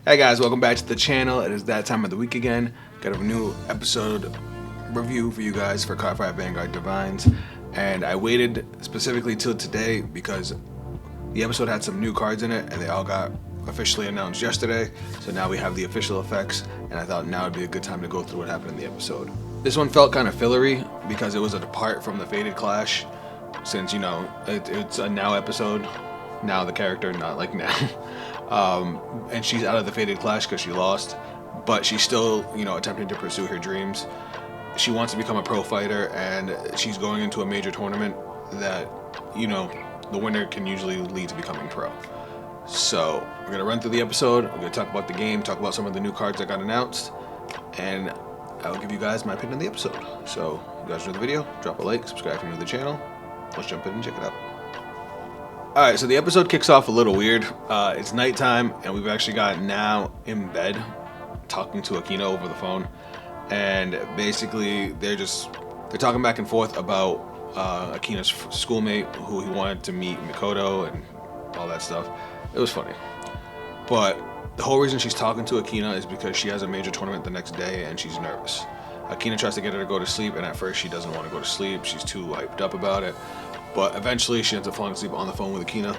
Hey guys, welcome back to the channel. It is that time of the week again. Got a new episode review for you guys for Cardfight Vanguard Divinez. And I waited specifically till today because the episode had some new cards in it and they all got officially announced yesterday. So now we have the official effects, and I thought now would be a good time to go through what happened in the episode. This one felt kind of fillery because it was a depart from the Fated Clash, since, you know, it's a now episode. Now the character, not like now. And she's out of the Fated Clash because she lost, but she's still, you know, attempting to pursue her dreams. She wants to become a pro fighter, and she's going into a major tournament that, you know, the winner can usually lead to becoming pro. So we're gonna run through the episode. We're gonna talk about the game, talk about some of the new cards that got announced, and I will give you guys my opinion on the episode. So if you guys enjoyed the video, drop a like, subscribe if you're new to the channel. Let's jump in and check it out. Alright, so the episode kicks off a little weird. It's nighttime, and we've actually got now in bed talking to Akina over the phone. And basically, they're talking back and forth about Akina's schoolmate, who he wanted to meet, Mikoto, and all that stuff. It was funny. But the whole reason she's talking to Akina is because she has a major tournament the next day, and she's nervous. Akina tries to get her to go to sleep, and at first she doesn't want to go to sleep. She's too hyped up about it. But eventually she ends up falling asleep on the phone with Akina,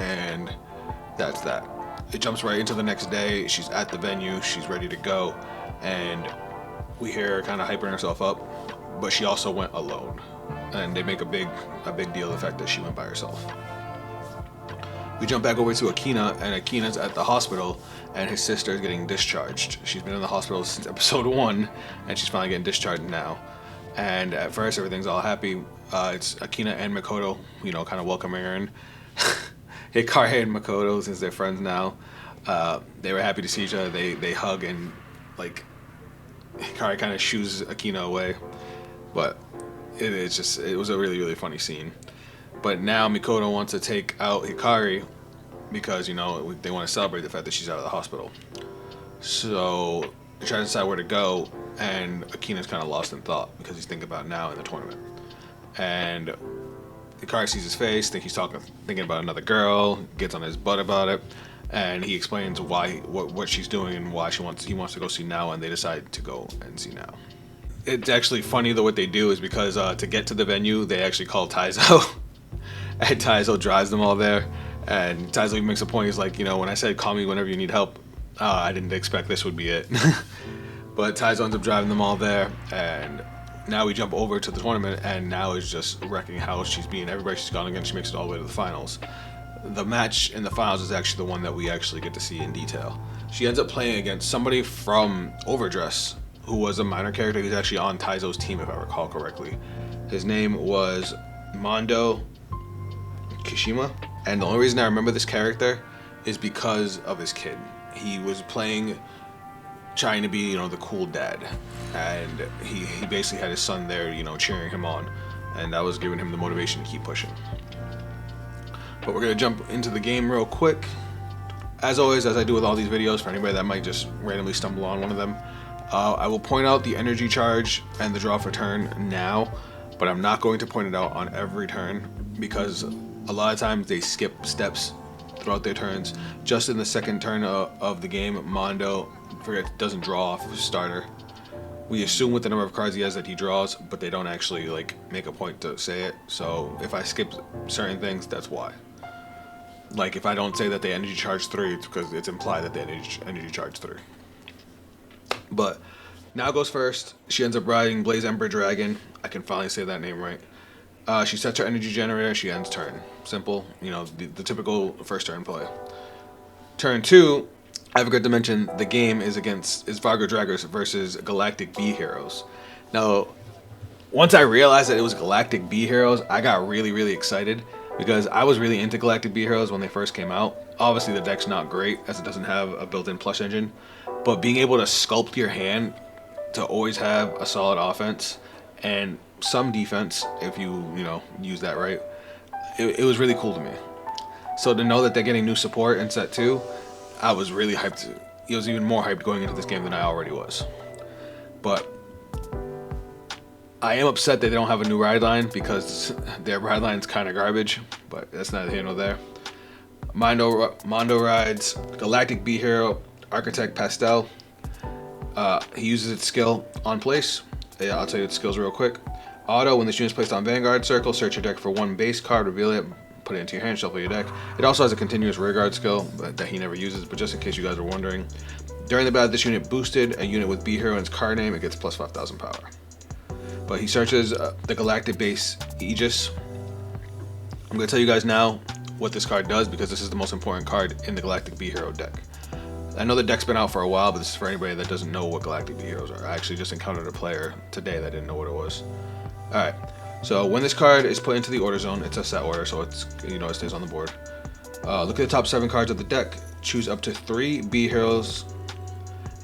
and that's that. It jumps right into the next day. She's at the venue, she's ready to go, and we hear her kind of hyping herself up, but she also went alone. And they make a big deal of the fact that she went by herself. We jump back over to Akina, and Akina's at the hospital, and his sister is getting discharged. She's been in the hospital since episode 1, and she's finally getting discharged now. And at first everything's all happy. It's Akina and Mikoto, you know, kind of welcoming her in. Hikari and Mikoto, since they're friends now, they were happy to see each other. They hug, and like Hikari kind of shoos Akina away. But it was a really funny scene. But now Mikoto wants to take out Hikari because, you know, they want to celebrate the fact that she's out of the hospital. So they try to decide where to go, and Akina's kind of lost in thought because he's thinking about now in the tournament. And Hikari sees his face, thinking about another girl, gets on his butt about it, and he explains what she's doing and why he wants to go see Now, and they decide to go and see Now. It's actually funny though what they do is because to get to the venue they actually call Taizo, and Taizo drives them all there. And Taizo even makes a point. He's like, you know, when I said call me whenever you need help, I didn't expect this would be it. But Taizo ends up driving them all there, and now we jump over to the tournament, and Now is just wrecking house. She's beating everybody she's gone against. She makes it all the way to the finals. The match in the finals is actually the one that we actually get to see in detail. She ends up playing against somebody from Overdress, who was a minor character who's actually on Taizo's team, if I recall correctly. His name was Mondo Kishima, and the only reason I remember this character is because of his kid. He was trying to be, you know, the cool dad, and he basically had his son there, you know, cheering him on, and that was giving him the motivation to keep pushing. But we're gonna jump into the game real quick. As always, as I do with all these videos, for anybody that might just randomly stumble on one of them, I will point out the energy charge and the draw for turn now, but I'm not going to point it out on every turn because a lot of times they skip steps throughout their turns. Just in the second turn of the game, Mondo doesn't draw off of his starter. We assume with the number of cards he has that he draws, but they don't actually like make a point to say it. So if I skip certain things, that's why. Like if I don't say that they energy charge 3, it's because it's implied that they energy charge 3. But Now goes first. She ends up riding Blaze Ember Dragon. I can finally say that name right. She sets her energy generator, she ends turn. Simple, you know, the typical first turn play. Turn 2, I forgot to mention the game is Vargo Draggers versus Galactic B Heroes. Now, once I realized that it was Galactic B Heroes, I got really excited because I was really into Galactic B Heroes when they first came out. Obviously the deck's not great as it doesn't have a built-in plush engine, but being able to sculpt your hand to always have a solid offense and some defense, if you know, use that right, it was really cool to me. So to know that they're getting new support in set 2, I was really hyped. It was even more hyped going into this game than I already was. But I am upset that they don't have a new ride line because their ride line's kind of garbage, but that's neither here nor there. Mondo rides Galactic B Hero Architect Pastel. He uses its skill on place. Yeah, I'll tell you its skills real quick. Auto, when this unit is placed on Vanguard Circle, search your deck for one base card, reveal it, put it into your hand, shuffle your deck. It also has a continuous rearguard skill that he never uses, but just in case you guys are wondering. During the battle, this unit boosted a unit with B hero in its card name, it gets plus 5,000 power. But he searches the Galactic Base Aegis. I'm going to tell you guys now what this card does because this is the most important card in the Galactic B hero deck. I know the deck's been out for a while, but this is for anybody that doesn't know what Galactic B heroes are. I actually just encountered a player today that didn't know what it was. Alright, so when this card is put into the order zone, it's a set order, so it's, it stays on the board. Look at the top 7 cards of the deck. Choose up to 3 B heroes.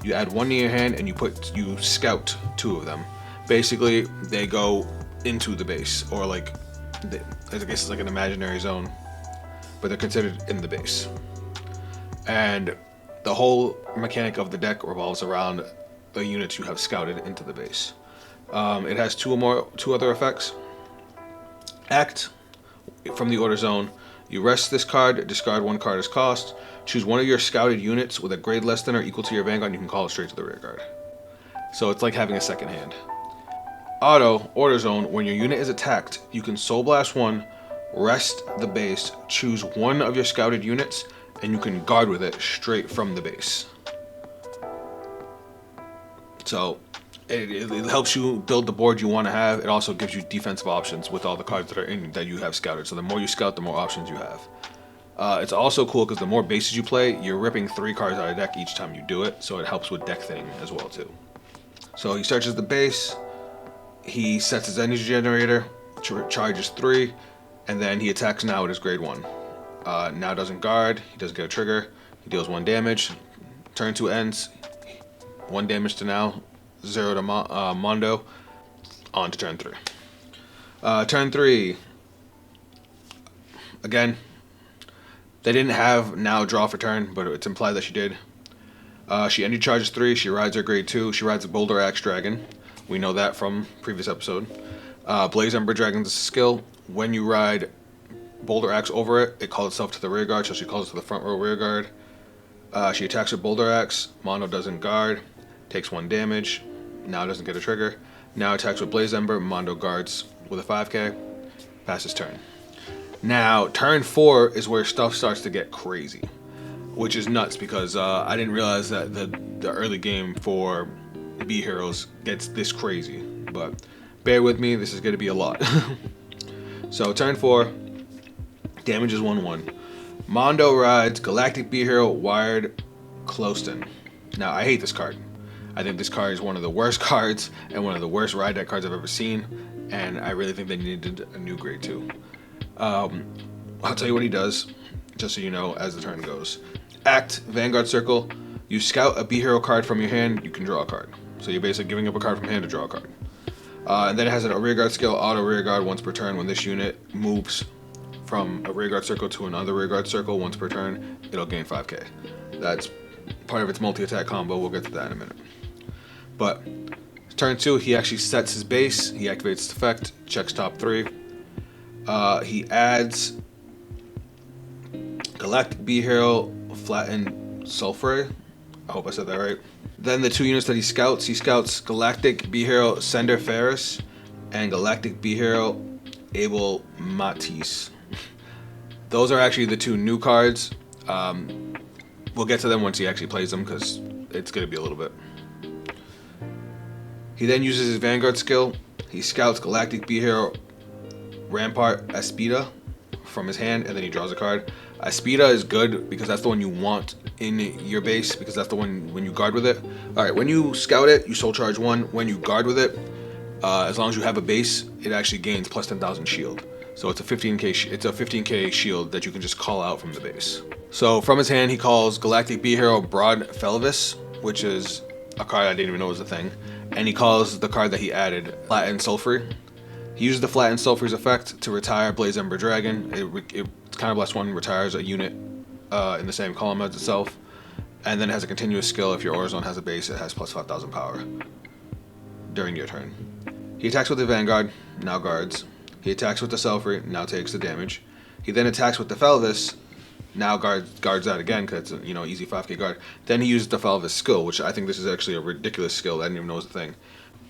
You add 1 to your hand, and you scout 2 of them. Basically, they go into the base, or I guess it's like an imaginary zone, but they're considered in the base. And the whole mechanic of the deck revolves around the units you have scouted into the base. It has 2 other effects. Act from the order zone. You rest this card, discard 1 card as cost. Choose one of your scouted units with a grade less than or equal to your Vanguard, and you can call it straight to the rear guard. So it's like having a second hand. Auto, order zone. When your unit is attacked, you can Soul Blast 1, rest the base, choose 1 of your scouted units, and you can guard with it straight from the base. So it helps you build the board you want to have. It also gives you defensive options with all the cards that you have scouted. So the more you scout, the more options you have. It's also cool because the more bases you play, you're ripping 3 cards out of deck each time you do it. So it helps with deck thinning as well too. So he searches the base. He sets his energy generator, charges 3, and then he attacks now with his grade 1. Now doesn't guard, he doesn't get a trigger, he deals 1 damage. Turn 2 ends, 1 damage to now, 0 to Mondo, on to turn 3. Turn 3, again, they didn't have now draw for turn, but it's implied that she did. She energy charges 3, she rides her grade 2, she rides a Boulder Axe Dragon. We know that from previous episode. Blaze Ember Dragon's skill, when you ride Boulder Axe over it, it calls itself to the rear guard, so she calls it to the front row rear guard. She attacks with Boulder Axe, Mono doesn't guard, takes 1 damage, now doesn't get a trigger. Now attacks with Blaze Ember, Mondo guards with a 5k, passes turn. Now, turn 4 is where stuff starts to get crazy, which is nuts because I didn't realize that the early game for B heroes gets this crazy, but bear with me, this is going to be a lot. So turn 4, damage is 1/1. Mondo rides Galactic B hero Wired Closton. Now I hate this card. I think this card is one of the worst cards and one of the worst ride deck cards I've ever seen, and I really think they needed a new grade 2. I'll tell you what he does, just so you know as the turn goes. Act, Vanguard Circle. You scout a B hero card from your hand, you can draw a card. So you're basically giving up a card from hand to draw a card. And then it has a rearguard skill, auto rearguard once per turn. When this unit moves from a rearguard circle to another rearguard circle once per turn, it'll gain 5k. That's part of its multi-attack combo. We'll get to that in a minute. But turn 2, he actually sets his base. He activates its effect, checks top 3. He adds Galactic B hero Flattened Sulfur. I hope I said that right. Then the 2 units that he scouts Galactic B hero Sender Ferris and Galactic B hero Abel Matisse. Those are actually the 2 new cards. We'll get to them once he actually plays them because it's going to be a little bit. He then uses his Vanguard skill. He scouts Galactic B hero Rampart Aspida from his hand, and then he draws a card. Aspida is good because that's the one you want in your base, because that's the one when you guard with it. Alright, when you scout it, you soul charge 1. When you guard with it, as long as you have a base, it actually gains plus 10,000 shield. So it's a 15k shield that you can just call out from the base. So from his hand, he calls Galactic B hero Broad Felvis, which is a card I didn't even know was a thing. And he calls the card that he added Flattened Sulfur. He uses the Flattened Sulfur's effect to retire Blaze Ember Dragon. It's kind of less one, retires a unit in the same column as itself. And then it has a continuous skill. If your Aura Zone has a base, it has plus 5,000 power during your turn. He attacks with the Vanguard, now guards. He attacks with the Sulfur, now takes the damage. He then attacks with the Felvis, Now guards that again because it's a, easy 5k guard. Then he uses the follow his skill, which I think this is actually a ridiculous skill. I didn't even know was a thing.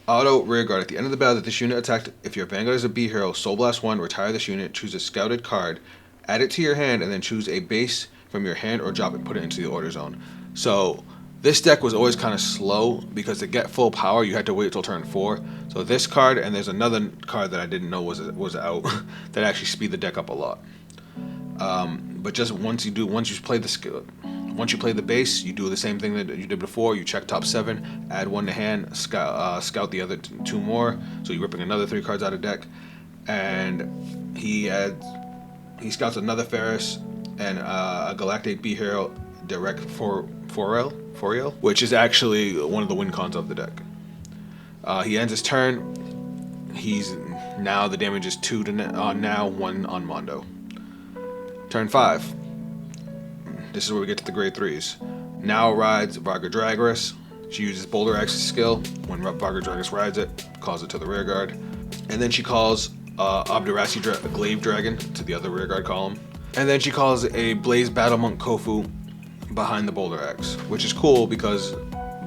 Auto rear guard. At the end of the battle that this unit attacked, if your Vanguard is a B hero, Soul Blast 1, retire this unit, choose a scouted card, add it to your hand, and then choose a base from your hand or drop it, put it into the order zone. So this deck was always kind of slow because to get full power you had to wait till turn 4. So this card, and there's another card that I didn't know was out that actually speed the deck up a lot. But just once you play the skill, once you play the base, you do the same thing that you did before. You check top 7, add 1 to hand, scout the other 2 more. So you're ripping another 3 cards out of deck, and he scouts another Fillerish and a Galactic B hero direct for Foriel, which is actually one of the win cons of the deck. He ends his turn. Now the damage is 2 to now 1 on Mondo. Turn 5. This is where we get to the grade 3s. Now rides Varga Dragorus. She uses Boulder Axe's skill. When Varga Dragorus rides it, calls it to the rear guard. And then she calls Obdurasi Glaive Dragon to the other rear guard column. And then she calls a Blaze Battle Monk Kofu behind the Boulder Axe, which is cool because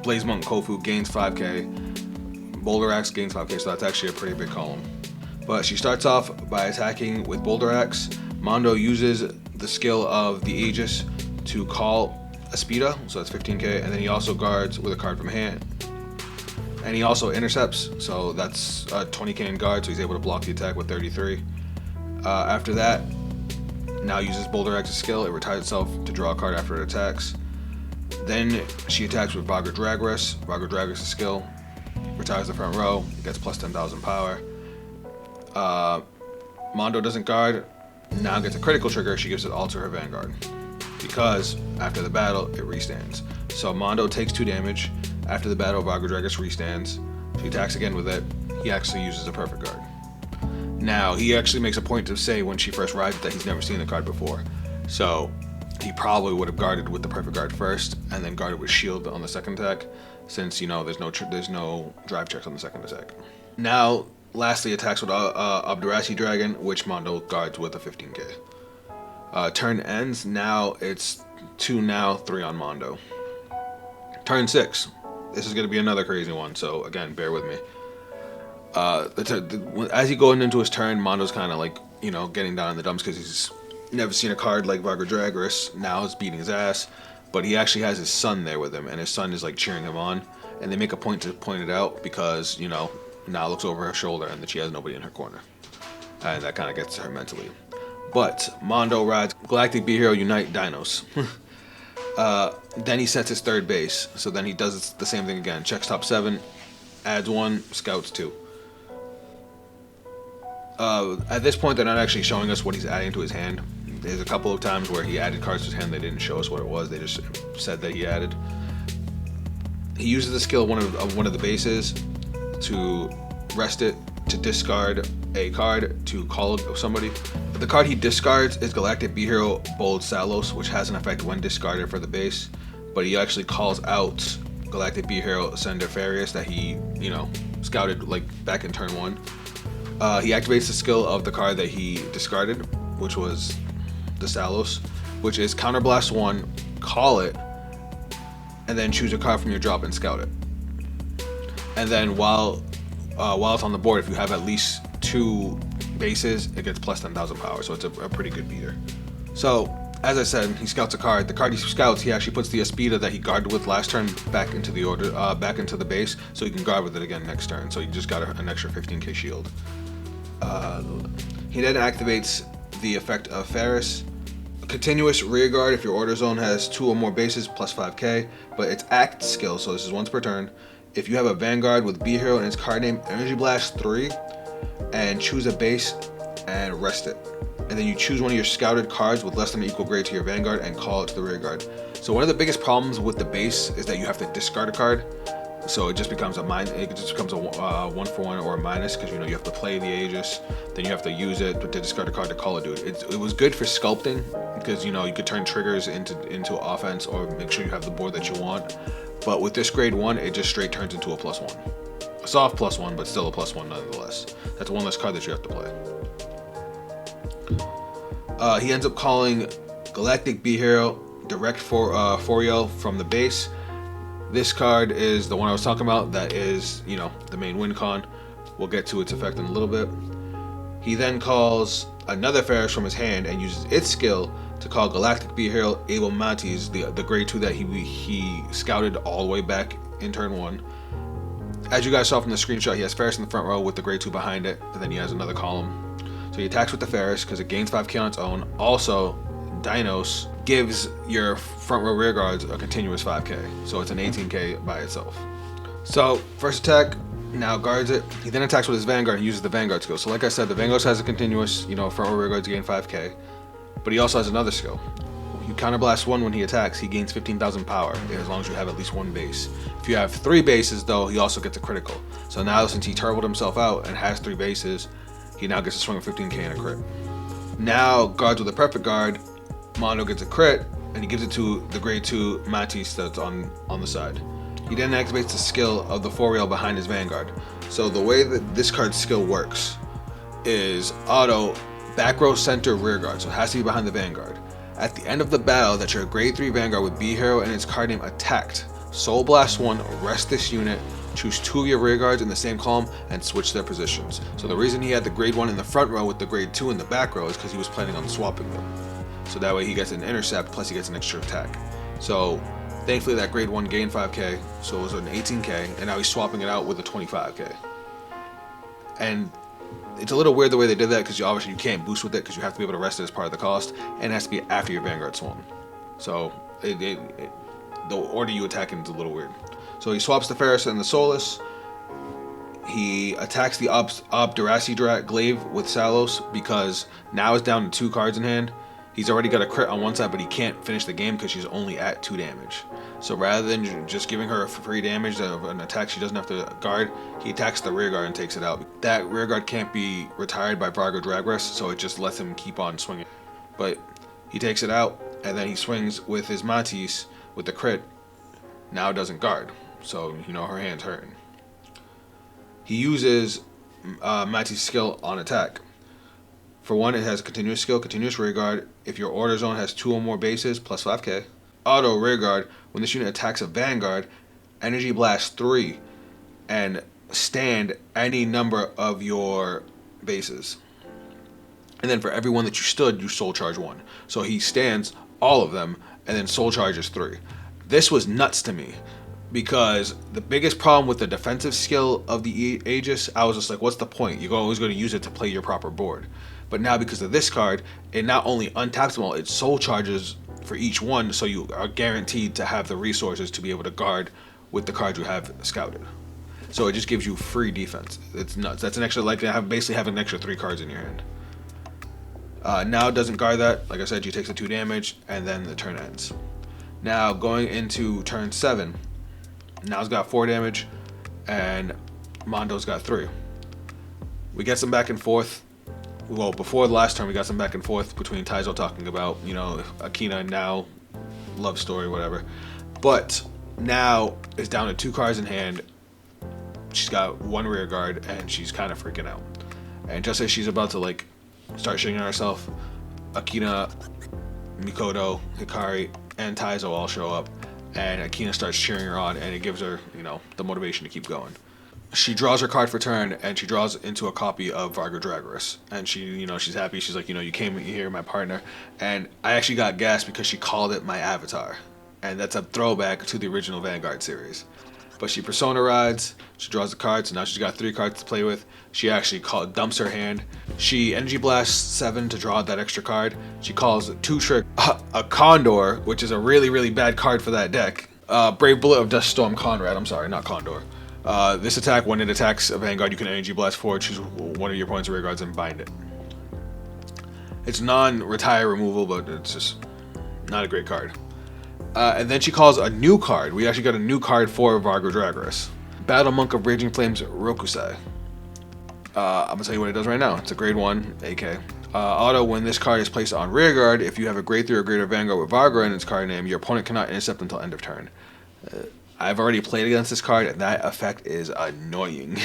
Blaze Monk Kofu gains 5k, Boulder Axe gains 5k, so that's actually a pretty big column. But she starts off by attacking with Boulder Axe. Mondo uses the skill of the Aegis to call Aspida, so that's 15k, and then he also guards with a card from hand. And he also intercepts, so that's 20k in guard, so he's able to block the attack with 33. After that, now uses Boulder Axe's skill. It retires itself to draw a card after it attacks. Then she attacks with Varga Dragorus. Varga Dragorus' skill retires the front row. It gets plus 10,000 power. Mondo doesn't guard. Now gets a critical trigger. She gives it all to her Vanguard because after the battle it restands. So Mondo takes 2 damage. After the battle, Varga Dragorus restands. She attacks again with it. He actually uses a perfect guard. Now, he actually makes a point to say when she first rides that he's never seen the card before. So, he probably would have guarded with the perfect guard first, and then guarded with shield on the second attack, since, there's no drive checks on the second attack. Now, lastly, attacks with Obdurasi Dragon, which Mondo guards with a 15k. Turn ends. Now, it's 2 now, 3 on Mondo. Turn 6. This is going to be another crazy one, so again, bear with me. As he going into his turn, Mondo's kind of like, getting down in the dumps because he's never seen a card like Varga Dragorus. Now he's beating his ass, but he actually has his son there with him, and his son is like cheering him on, and they make a point to point it out because, now looks over her shoulder and that she has nobody in her corner, and that kind of gets to her mentally. But Mondo rides Galactic B Hero Unite Dinos. Then he sets his third base, so then he does the same thing again. Checks top 7, adds 1, scouts 2. At this point, they're not actually showing us what he's adding to his hand. There's a couple of times where he added cards to his hand. They didn't show us what it was. They just said that he added. He uses the skill of one of the bases to rest it, to discard a card, to call somebody. The card he discards is Galactic B Hero Bold Salos, which has an effect when discarded for the base. But he actually calls out Galactic B Hero Sendefarius that he, scouted like back in turn 1. He activates the skill of the card that he discarded, which was the Salos, which is Counterblast 1, call it, and then choose a card from your drop and scout it. And then while it's on the board, if you have at least 2 bases, it gets plus 10,000 power, so it's a pretty good beater. So, as I said, he scouts a card. The card he scouts, he actually puts the Aspida that he guarded with last turn back into the order, back into the base, so he can guard with it again next turn. So he just got an extra 15k shield. He then activates the effect of Ferris. Continuous rear guard if your order zone has 2 or more bases, plus 5k, but it's act skill, so this is once per turn. If you have a Vanguard with B Hero and its card name Energy Blast 3, and choose a base and rest it. And then you choose one of your scouted cards with less than or equal grade to your Vanguard and call it to the rear guard. So one of the biggest problems with the base is that you have to discard a card. So it just becomes a 1-for-1 or a minus because you have to play the Aegis, then you have to use it to discard a card to call a dude. It was good for sculpting because you could turn triggers into offense or make sure you have the board that you want. But with this grade 1, it just straight turns into a +1. A soft +1, but still a +1 nonetheless. That's one less card that you have to play. He ends up calling Galactic B Hero, direct for Foriel from the base. This card is the one I was talking about. That is, you know, the main win con. We'll get to its effect in a little bit. He then calls another fillerish from his hand and uses its skill to call Galactic B Hero Able Matis, the grade 2 that he scouted all the way back in turn 1. As you guys saw from the screenshot, he has fillerish in the front row with the grade 2 behind it, and then he has another column. So he attacks with the fillerish because it gains 5k on its own. Also, Divinez gives your front row rear guards a continuous 5k, so it's an 18k by itself. So first attack, now guards it. He then attacks with his Vanguard and uses the Vanguard skill. So like I said, the Vanguard has a continuous, you know, front row rear guards gain 5k, but he also has another skill. You counterblast 1 when he attacks, he gains 15,000 power as long as you have at least 1 base. If you have 3 bases though, he also gets a critical. So now since he turboed himself out and has 3 bases, he now gets a swing of 15k and a crit. Now guards with a perfect guard, Mondo gets a crit, and he gives it to the grade 2 Matisse that's on the side. He then activates the skill of the Foriel behind his Vanguard. So the way that this card's skill works is auto back row center rear guard, so it has to be behind the Vanguard. At the end of the battle that your grade 3 Vanguard with B Hero and its card name attacked, Soul Blast 1, rest this unit, choose 2 of your rear guards in the same column, and switch their positions. So the reason he had the grade 1 in the front row with the grade 2 in the back row is because he was planning on swapping them. So that way he gets an intercept, plus he gets an extra attack. So thankfully that grade 1 gained 5k, so it was an 18k, and now he's swapping it out with a 25k. And it's a little weird the way they did that, because obviously you can't boost with it, because you have to be able to rest it as part of the cost, and it has to be after your Vanguard swung. So the order you attack in is a little weird. So he swaps the Ferris and the Solus. He attacks the Obdurasi Glaive with Salos, because now it's down to 2 cards in hand. He's already got a crit on one side, but he can't finish the game because she's only at 2 damage. So rather than just giving her a free damage of an attack she doesn't have to guard, he attacks the rear guard and takes it out. That rear guard can't be retired by Vargo Dragras, so it just lets him keep on swinging. But he takes it out, and then he swings with his Matisse with the crit. Now it doesn't guard, so you know her hand's hurting. He uses Matisse's skill on attack. For one, it has a continuous skill, continuous rear guard. If your order zone has 2 or more bases, plus 5k. Auto rear guard, when this unit attacks a Vanguard, energy blast 3, and stand any number of your bases. And then for every one that you stood, you soul charge 1. So he stands all of them, and then soul charges 3. This was nuts to me, because the biggest problem with the defensive skill of the Aegis, I was just like, what's the point? You're always going to use it to play your proper board. But now because of this card, it not only untaps them all, it soul charges for each one, so you are guaranteed to have the resources to be able to guard with the cards you have scouted. So it just gives you free defense. It's nuts. That's an extra, like basically having an extra 3 cards in your hand. Now it doesn't guard that. Like I said, you take the 2 damage, and then the turn ends. Now going into turn 7, now it's got 4 damage, and Mondo's got 3. We get some back and forth. Well, before the last turn, we got some back and forth between Taizo talking about, you know, Akina now, love story, whatever. But now it's down to 2 cards in hand. She's got 1 rear guard, and she's kind of freaking out. And just as she's about to, like, start shitting on herself, Akina, Mikoto, Hikari, and Taizo all show up. And Akina starts cheering her on, and it gives her, you know, the motivation to keep going. She draws her card for turn, and she draws into a copy of Vargo Dragras. And she, you know, she's happy. She's like, you know, you came here, my partner. And I actually got gassed because she called it my avatar. And that's a throwback to the original Vanguard series. But she persona rides, she draws the cards, so now she's got 3 cards to play with. She actually dumps her hand. She energy blasts 7 to draw that extra card. She calls 2 trick a Condor, which is a really, really bad card for that deck. Brave Bullet of Dust Storm Conrad, I'm sorry, not Condor. This attack, when it attacks a Vanguard, you can energy blast forward, choose one of your opponent's rear guards and bind it. It's non-retire removal, but it's just not a great card. And then she calls a new card. We actually got a new card for Vargo Dragras. Battle Monk of Raging Flames Rokusai. I'm going to tell you what it does right now. It's a grade 1 AK. Auto, when this card is placed on rear guard, if you have a grade 3 or greater Vanguard with Vargo in its card name, your opponent cannot intercept until end of turn. I've already played against this card, and that effect is annoying.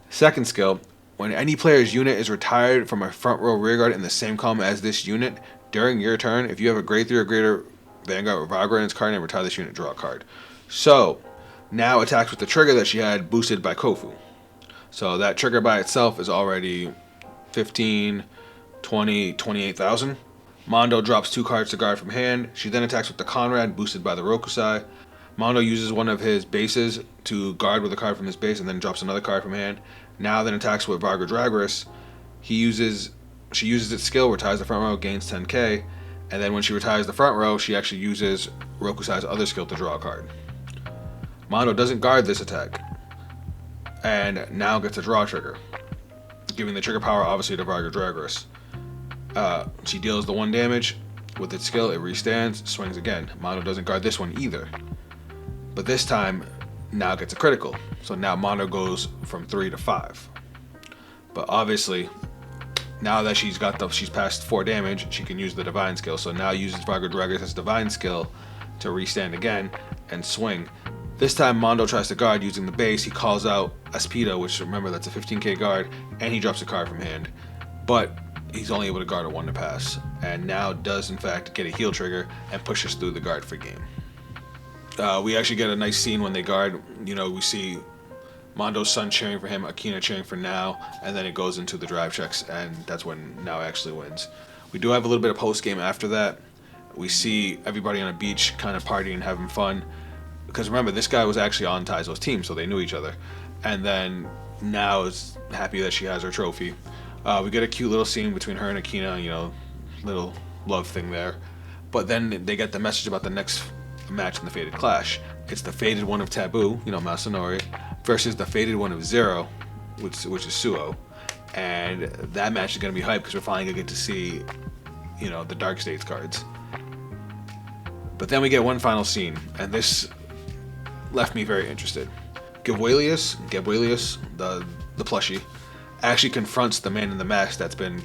Second skill, when any player's unit is retired from a front row rear guard in the same column as this unit, During your turn, if you have a grade 3 or greater Vanguard with Vanguard in its card name, retire this unit, draw a card. So, now attacks with the trigger that she had boosted by Kofu. So that trigger by itself is already 15, 20, 28,000. Mondo drops 2 cards to guard from hand. She then attacks with the Conrad, boosted by the Rokusai. Mondo uses one of his bases to guard with a card from his base and then drops another card from hand. Now then attacks with Varga Dragorus. She uses its skill, retires the front row, gains 10k, and then when she retires the front row, she actually uses Rokusai's other skill to draw a card. Mondo doesn't guard this attack, and now gets a draw trigger, giving the trigger power obviously to Varga Dragorus. She deals the 1 damage. With its skill, it restands, swings again. Mondo doesn't guard this one either. But this time, now gets a critical. So now Mondo goes from 3 to 5. But obviously, now that she's passed 4 damage, she can use the Divine skill. So now uses Varga Dragorus' Divine skill to restand again and swing. This time Mondo tries to guard using the base. He calls out Aspida, which remember that's a 15k guard, and he drops a card from hand. But he's only able to guard a 1 to pass, and now does in fact get a heal trigger and pushes through the guard for game. We actually get a nice scene when they guard. We see Mondo's son cheering for him, Akina cheering for Now, and then it goes into the drive checks, and that's when Now actually wins. We do have a little bit of post game after that. We see everybody on a beach kind of partying and having fun, because remember, this guy was actually on Taizo's team, so they knew each other. And then Now is happy that she has her trophy. We get a cute little scene between her and Akina, little love thing there. But then they get the message about the next match in the Fated Clash. It's the Fated one of Taboo, Masanori, versus the Fated one of Zero, which is Suo. And that match is going to be hype because we're finally going to get to see, the Dark States cards. But then we get one final scene, and this left me very interested. Gabuelius, the plushie, actually confronts the man in the mask that's been,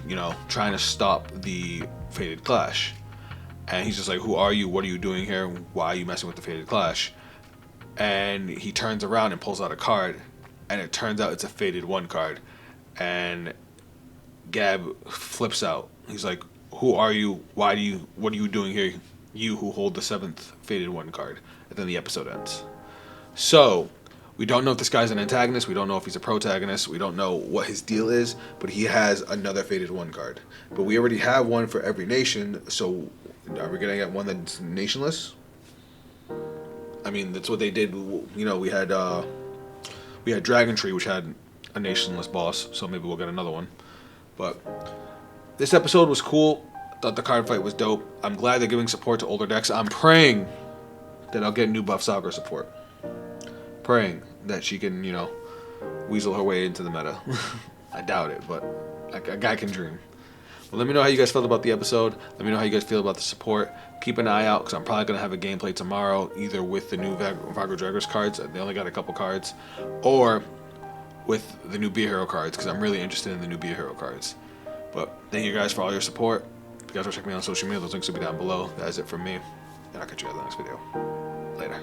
trying to stop the Fated Clash. And he's just like, who are you? What are you doing here? Why are you messing with the Fated Clash? And he turns around and pulls out a card, and it turns out it's a Fated 1 card. And Gab flips out. He's like, who are you? What are you doing here? You who hold the 7th Fated 1 card. And then the episode ends. So, we don't know if this guy's an antagonist. We don't know if he's a protagonist. We don't know what his deal is. But he has another Fated 1 card. But we already have one for every nation. So, are we going to get one that's nationless? I mean, that's what they did. We had Dragon Tree, which had a nationless boss. So maybe we'll get another one. But this episode was cool. Thought the card fight was dope. I'm glad they're giving support to older decks. I'm praying that I'll get new Buff Saga support. Praying that she can, weasel her way into the meta. I doubt it, but a guy can dream. Well, let me know how you guys felt about the episode. Let me know how you guys feel about the support. Keep an eye out, because I'm probably going to have a gameplay tomorrow, either with the new Varga Dragorus cards, they only got a couple cards, or with the new Be a Hero cards, because I'm really interested in the new Be a Hero cards. But thank you guys for all your support. If you guys want to check me out on social media, those links will be down below. That is it from me, and I'll catch you guys in the next video. Later.